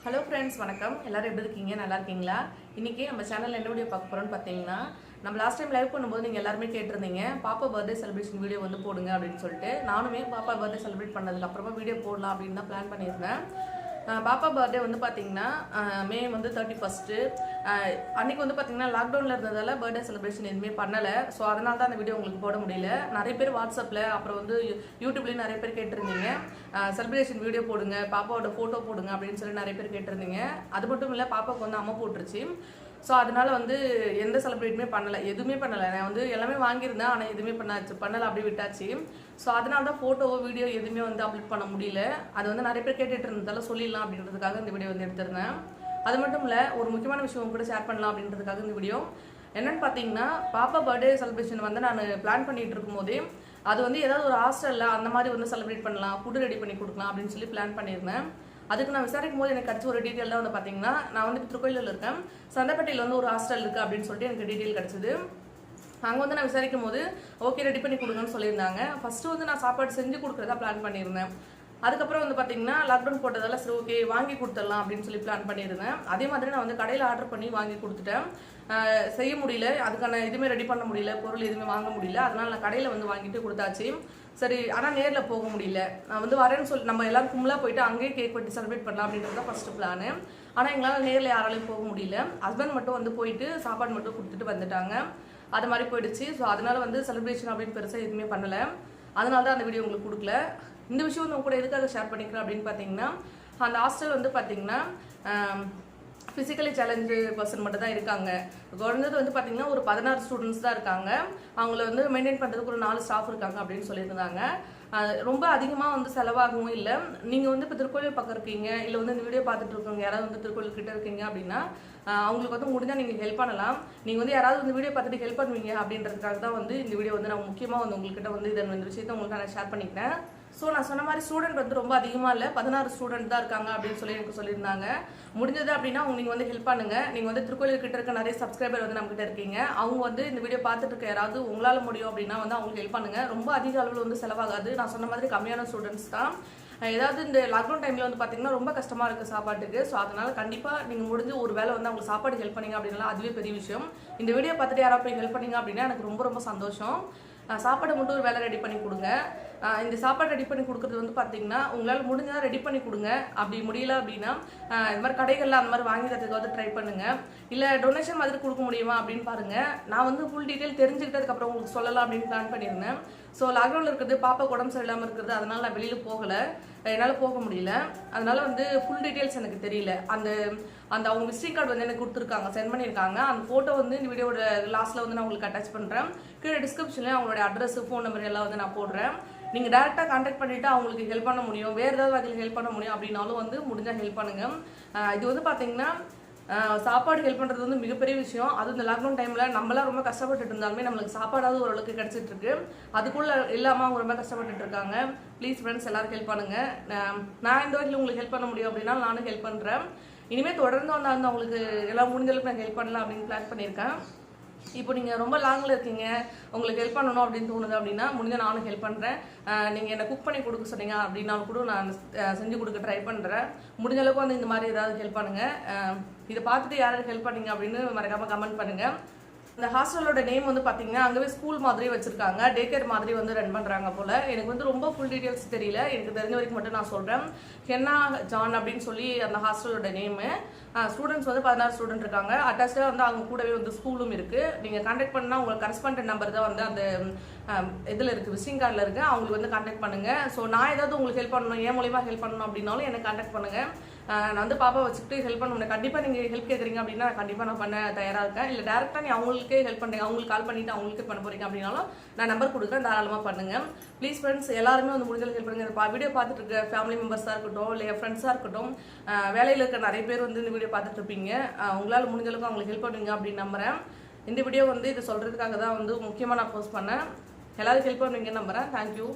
Hello friends, வணக்கம். எல்லாரும் எப்படி இருக்கீங்க? நல்லா இருக்கீங்களா? இன்னைக்கு நம்ம சேனல்ல என்ன வீடியோ பார்க்க போறோம்னு பார்த்தீங்கன்னா, நம்ம லாஸ்ட் டைம் லைவ் பண்ணும்போது நீங்கள் எல்லாருமே கேட்டிருந்தீங்க பாப்பா பர்த்டே செலிப்ரேஷன் வீடியோ வந்து போடுங்க அப்படின்னு சொல்லிட்டு. நானுமே பாப்பா பர்த்டே செலிப்ரேட் பண்ணதுக்கு அப்புறமா வீடியோ போடலாம் அப்படின்னு தான் பிளான் பண்ணியிருந்தேன். பாப்பா பர்த்டே வந்து பார்த்தீங்கன்னா மே வந்து 31 அன்றைக்கி வந்து பார்த்தீங்கன்னா லாக்டவுனில் இருந்ததால் பர்த்டே செலிப்ரேஷன் எதுவுமே பண்ணலை. ஸோ அதனால தான் அந்த வீடியோ உங்களுக்கு போட முடியல. நிறைய பேர் வாட்ஸ்அப்பில் அப்புறம் வந்து யூடியூப்லேயும் நிறைய பேர் கேட்டிருந்தீங்க செலிப்ரேஷன் வீடியோ போடுங்க, பாப்பாவோட ஃபோட்டோ போடுங்க அப்படின்னு சொல்லி நிறைய பேர் கேட்டிருந்தீங்க. அது மட்டும் இல்லை, பாப்பாவுக்கு வந்து அம்மா போட்டுருச்சு. ஸோ அதனால வந்து எந்த செலிப்ரேட்டுமே பண்ணலை, எதுவுமே பண்ணலை. நான் வந்து எல்லாமே வாங்கியிருந்தேன், ஆனால் எதுவுமே பண்ணலை, அப்படியே விட்டாச்சு. ஸோ அதனால தான் ஃபோட்டோவோ வீடியோ எதுவுமே வந்து அப்லோட் பண்ண முடியல. அது வந்து நிறைய பேர் கேட்டுட்டு இருந்ததால சொல்லிடலாம் அப்படின்றதுக்காக இந்த வீடியோ வந்து எடுத்திருந்தேன். அது மட்டும் இல்லை, ஒரு முக்கியமான விஷயம் கூட ஷேர் பண்ணலாம் அப்படின்றதுக்காக இந்த வீடியோ. என்னென்னு பார்த்தீங்கன்னா, பாப்பா பர்த்டே செலிப்ரேஷன் வந்து நான் பிளான் பண்ணிட்டு இருக்கும்போதே அது வந்து ஏதாவது ஒரு ஹாஸ்டலில் அந்த மாதிரி வந்து செலிப்ரேட் பண்ணலாம், ஃபுட்டு ரெடி பண்ணி கொடுக்கலாம் அப்படின்னு சொல்லி பிளான் பண்ணியிருந்தேன். அதுக்கு நான் விசாரிக்கும் போது எனக்கு கிடச்ச ஒரு டீட்டெயில் தான் வந்து பார்த்தீங்கன்னா, நான் வந்து thirukoilur இருக்கேன், santhapet வந்து ஒரு ஹாஸ்டல் இருக்குது அப்படின்னு சொல்லிட்டு எனக்கு டீட்டெயில் கிடச்சிது. அங்கே வந்து நான் விசாரிக்கும் போது ஓகே ரெடி பண்ணி கொடுங்கன்னு சொல்லியிருந்தாங்க. ஃபஸ்ட்டு வந்து நான் சாப்பாடு செஞ்சு கொடுக்குறதா பிளான் பண்ணியிருந்தேன். அதுக்கப்புறம் வந்து பார்த்தீங்கன்னா லாக்டவுன் போட்டதால் சரி ஓகே வாங்கி கொடுத்துடலாம் அப்படின்னு சொல்லி பிளான் பண்ணியிருந்தேன். அதே மாதிரி நான் வந்து கடையில் ஆர்டர் பண்ணி வாங்கி கொடுத்துட்டேன். செய்ய முடியல, அதுக்கான எதுவுமே ரெடி பண்ண முடியல, பொருள் எதுவுமே வாங்க முடியல. அதனால் நான் கடையில் வந்து வாங்கிட்டு கொடுத்தாச்சு. சரி, ஆனால் நேரில் போக முடியல. நான் வந்து வரேன்னு சொல்லி நம்ம எல்லாரும் கும்பலாக போயிட்டு அங்கேயே கேக் வெட்டி செலிப்ரேட் பண்ணலாம் அப்படின்றது தான் ஃபஸ்ட்டு பிளானு. ஆனால் எங்களால் நேரில் யாராலையும் போக முடியல. ஹஸ்பண்ட் மட்டும் வந்து போயிட்டு சாப்பாடு மட்டும் கொடுத்துட்டு வந்துட்டாங்க. அது மாதிரி போயிடுச்சு. ஸோ அதனால வந்து செலிப்ரேஷன் அப்படின்னு பெருசாக எதுவுமே பண்ணலை. அதனால தான் அந்த வீடியோ உங்களுக்கு கொடுக்கல. இந்த விஷயம் வந்து கூட எதுக்காக ஷேர் பண்ணிக்கிறேன் அப்படின்னு பார்த்தீங்கன்னா, அந்த ஹாஸ்டல் வந்து பார்த்தீங்கன்னா ஃபிசிக்கலி சேலஞ்சு பர்சன் மட்டும் தான் இருக்காங்க. குறைஞ்சது வந்து பார்த்தீங்கன்னா ஒரு 16 ஸ்டூடெண்ட்ஸ் தான் இருக்காங்க. அவங்கள வந்து மெயின்டைன் பண்ணுறதுக்கு ஒரு 4 ஸ்டாஃப் இருக்காங்க அப்படின்னு சொல்லியிருந்தாங்க. ரொம்ப அதிகமாக வந்து செலவாகவும் இல்லை. நீங்கள் வந்து இப்போ thirukoilur பக்கம் இருக்கீங்க, இல்லை வந்து இந்த வீடியோ பார்த்துட்டு இருக்கவங்க யாராவது வந்து thirukoilur கிட்ட இருக்கீங்க அப்படின்னா அவங்களுக்கு வந்து முடிஞ்சால் நீங்கள் ஹெல்ப் பண்ணலாம். நீங்கள் வந்து யாராவது வந்து வீடியோ பார்த்துட்டு ஹெல்ப் பண்ணுவீங்க அப்படின்றதுக்காக தான் வந்து இந்த வீடியோ வந்து நான் முக்கியமாக வந்து உங்கள்கிட்ட வந்து இந்த விஷயத்தை உங்களுக்கு நான் ஷேர் பண்ணிக்கிறேன். ஸோ நான் சொன்ன மாதிரி ஸ்டூடெண்ட் வந்து ரொம்ப அதிகமாக இல்லை, 16 ஸ்டூடெண்ட் தான் இருக்காங்க அப்படின்னு சொல்லி எனக்கு சொல்லியிருந்தாங்க. முடிஞ்சது அப்படின்னா நீங்கள் வந்து ஹெல்ப் பண்ணுங்கள். நீங்கள் வந்து thirukoilur கிட்ட இருக்க நிறைய சப்ஸ்கிரைபர் வந்து நம்மகிட்ட இருக்கீங்க. அவங்க வந்து இந்த வீடியோ பார்த்துட்டு இருக்க யாராவது உங்களால் முடியும் அப்படின்னா வந்து அவங்களுக்கு ஹெல்ப் பண்ணுங்கள். ரொம்ப அதிக அளவில் வந்து செலவாகாது. நான் சொன்ன மாதிரி கம்மியான ஸ்டூடெண்ட்ஸ் தான். ஏதாவது இந்த லாக்டவுன் டைமில் வந்து பார்த்தீங்கன்னா ரொம்ப கஷ்டமாக இருக்குது சாப்பாட்டுக்கு. ஸோ அதனால் கண்டிப்பாக நீங்கள் முடிஞ்சு ஒரு வேளை வந்து அவங்க சாப்பாடு ஹெல்ப் பண்ணிங்க அப்படின்னா அதுவே பெரிய விஷயம். இந்த வீடியோ பார்த்துட்டு யாராவது போய் ஹெல்ப் பண்ணிங்க அப்படின்னா எனக்கு ரொம்ப ரொம்ப சந்தோஷம். சாப்பாடு மட்டும் ஒரு வேலை ரெடி பண்ணி கொடுங்க. இந்த சாப்பாடு ரெடி பண்ணி கொடுக்குறது வந்து பார்த்தீங்கன்னா உங்களால் முடிஞ்சால் ரெடி பண்ணி கொடுங்க. அப்படி முடியல அப்படின்னா இந்த மாதிரி கடைகளில் அந்த மாதிரி வாங்கி தரதுக்காவது ட்ரை பண்ணுங்கள். இல்லை டொனேஷன் மாதிரி கொடுக்க முடியுமா அப்படின்னு பாருங்கள். நான் வந்து ஃபுல் டீட்டெயில் தெரிஞ்சுக்கிட்டதுக்கப்புறம் உங்களுக்கு சொல்லலாம் அப்படின்னு பிளான் பண்ணியிருந்தேன். ஸோ லாக்டவுனில் இருக்கிறது, பாப்பாக்கு உடம்பு சரியில்லாமல் இருக்கிறது, அதனால் நான் வெளியில் போகலை, என்னால் போக முடியல. அதனால் வந்து ஃபுல் டீட்டெயில்ஸ் எனக்கு தெரியல. அந்த அவங்க விசிட்டிங் கார்டு வந்து எனக்கு கொடுத்துருக்காங்க, சென்ட் பண்ணியிருக்காங்க. அந்த ஃபோட்டோ வந்து இந்த வீடியோட லாஸ்ட்டில் வந்து நான் உங்களுக்கு அட்டாச் பண்ணுறேன். கீழே டிஸ்கிரிப்ஷன்லேயும் அவங்களோட அட்ரஸ், ஃபோன் நம்பர் எல்லாம் வந்து நான் போடுறேன். நீங்கள் டேரெக்டாக கான்டாக்ட் பண்ணிவிட்டு அவங்களுக்கு ஹெல்ப் பண்ண முடியும், வேறு ஏதாவது வகையில் ஹெல்ப் பண்ண முடியும் அப்படின்னாலும் வந்து முடிஞ்சால் ஹெல்ப் பண்ணுங்கள். இது வந்து பார்த்தீங்கன்னா சாப்பாடு ஹெல்ப் பண்ணுறது வந்து மிகப்பெரிய விஷயம். அதுவும் இந்த லாக்டவுன் டைமில் நம்மளாம் ரொம்ப கஷ்டப்பட்டுட்டு இருந்தாலுமே நம்மளுக்கு சாப்பாடாவது ஓரளவுக்கு கிடச்சிட்டு இருக்கு. அதுக்குள்ளே இல்லாமல் அவங்க ரொம்ப கஷ்டப்பட்டுட்டு இருக்காங்க. ப்ளீஸ் ஃப்ரெண்ட்ஸ் எல்லாரும் ஹெல்ப் பண்ணுங்கள். நான் இந்த வகையில் உங்களுக்கு ஹெல்ப் பண்ண முடியும் அப்படின்னா நானும் ஹெல்ப் பண்ணுறேன். இனிமேல் தொடர்ந்து வந்து அவங்களுக்கு எல்லாம் முடிஞ்சளவுக்கு நான் ஹெல்ப் பண்ணலாம் அப்படின்னு பிளான் பண்ணியிருக்கேன். இப்போ நீங்கள் ரொம்ப லாங்கில் இருக்கீங்க, உங்களுக்கு ஹெல்ப் பண்ணணும் அப்படின்னு தோணுது அப்படின்னா முடிஞ்ச நானும் ஹெல்ப் பண்ணுறேன். நீங்கள் என்னை குக் பண்ணி கொடுக்க சொன்னீங்க அப்படின்னாலும் கூட நான் செஞ்சு கொடுக்க ட்ரை பண்ணுறேன். முடிஞ்ச அளவுக்கு வந்து இந்த மாதிரி ஏதாவது ஹெல்ப் பண்ணுங்கள். இதை பார்த்துட்டு யாராவது ஹெல்ப் பண்ணீங்க அப்படின்னு மறக்காமல் கமெண்ட் பண்ணுங்கள். இந்த ஹாஸ்டலோட நேம் வந்து பார்த்தீங்கன்னா அங்கேவே ஸ்கூல் மாதிரி வச்சுருக்காங்க, டே கேர் மாதிரி வந்து ரன் பண்ணுறாங்க போல். எனக்கு வந்து ரொம்ப ஃபுல் டீட்டெயில்ஸ் தெரியல, எனக்கு தெரிஞ்ச வரைக்கும் மட்டும் நான் சொல்கிறேன். ஹென்னா ஜான் அப்படின்னு சொல்லி அந்த ஹாஸ்டலோட நேமு. ஸ்டூடெண்ட்ஸ் வந்து 16 ஸ்டூடெண்ட் இருக்காங்க. அட்டாச்சாக வந்து அவங்க கூடவே வந்து ஸ்கூலும் இருக்குது. நீங்கள் கான்டாக்ட் பண்ணால் உங்களுக்கு கரஸ்பாண்டன்ட் நம்பர் தான் வந்து அந்த இதில் இருக்குது, விசிட்டிங் கார்டில் இருக்குது. அவங்களுக்கு வந்து கான்டாக்ட் பண்ணுங்கள். ஸோ நான் ஏதாவது உங்களுக்கு ஹெல்ப் பண்ணணும், என் மூலியமா ஹெல்ப் பண்ணணும் அப்படின்னாலும் எனக்கு கான்டாக்ட் பண்ணுங்கள். நான் வந்து பாப்பா வச்சுக்கிட்டு ஹெல்ப் பண்ண முடியும். கண்டிப்பாக நீங்கள் ஹெல்ப் கேட்குறீங்க அப்படின்னா கண்டிப்பாக நான் பண்ண தயாராக இருக்கேன். இல்லை டேரெக்டாக நீ அவங்களுக்கே ஹெல்ப் பண்ணுறீங்க, அவங்களுக்கு கால் பண்ணிவிட்டு அவங்களுக்கே பண்ண போகிறீங்க அப்படின்னாலும் நான் நம்பர் கொடுக்குறேன், தாராளமாக பண்ணுங்கள். ப்ளீஸ் ஃப்ரெண்ட்ஸ் எல்லாருமே வந்து முடிஞ்சளவுக்கு ஹெல்ப் பண்ணுங்கள். வீடியோ பார்த்துட்டு இருக்க ஃபேமிலி மெம்பர்ஸாக இருக்கட்டும், இல்லை ஃப்ரெண்ட்ஸாக இருக்கட்டும், வேலையில் இருக்க நிறைய பேர் வந்து இந்த வீடியோ பார்த்துட்டு இருப்பீங்க. உங்களால் முடிஞ்சளவுக்கு அவங்களுக்கு ஹெல்ப் பண்ணுவீங்க அப்படின்னு நம்புகிறேன். இந்த வீடியோ வந்து இதை சொல்கிறதுக்காக தான் வந்து முக்கியமாக நான் போஸ்ட் பண்ணேன். எல்லாரும் ஹெல்ப் பண்ணுவீங்கன்னு நம்புகிறேன். தேங்க்யூ.